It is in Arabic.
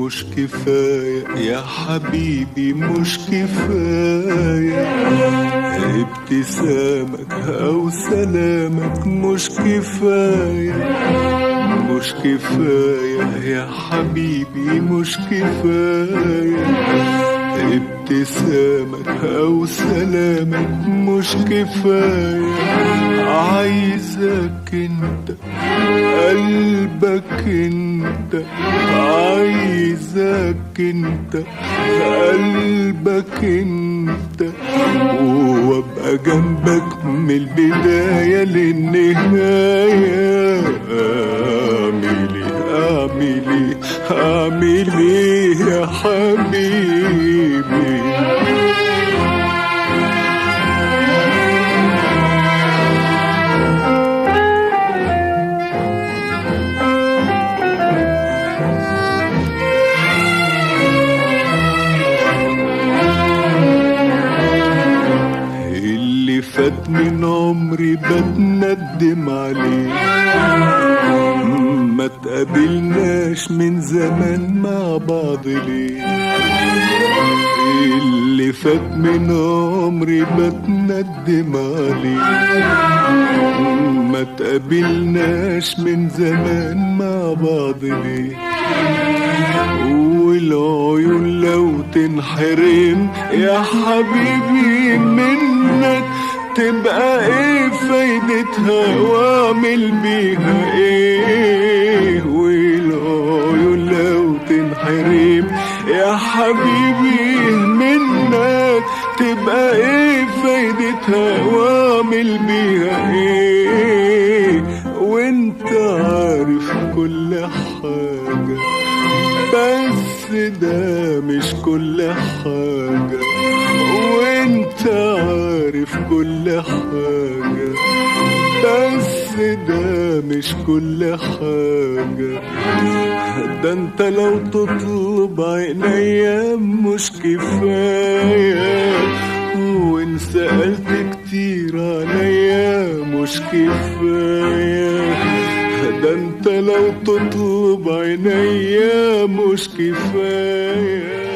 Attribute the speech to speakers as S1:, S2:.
S1: مش كفاية يا حبيبي مش كفاية، ابتسامك أو سلامك مش كفاية، مش كفاية يا حبيبي مش كفاية، ابتسامك أو سلامك مش كفاية، عايزك انت قلبك انت، عايزك انت قلبك انت، وابقى جنبك من البداية للنهاية. اعمل ايه اعمل ايه اعمل ايه يا حبيبي؟ فات من عمري بتندم عليه، ما تقابلناش من زمان مع بعض ليه؟ اللي فات من عمري بتندم عليه، ما تقابلناش من زمان مع بعض ليه؟ والعيون لو تنحرم يا حبيبي منك تبقى ايه فايدتها واعمل بيها ايه؟ والعيون لو تنحرم يا حبيبي منك تبقى ايه فايدتها واعمل بيها ايه؟ وانت عارف كل حاجة بس ده مش كل حاجة، وانت عارف كل حاجة بس ده مش كل حاجة، ده انت لو تطلب عينيا مش كفاية، وان سألت كتير عليا مش كفاية، ده انت لو تطلب عينيا مش كفاية.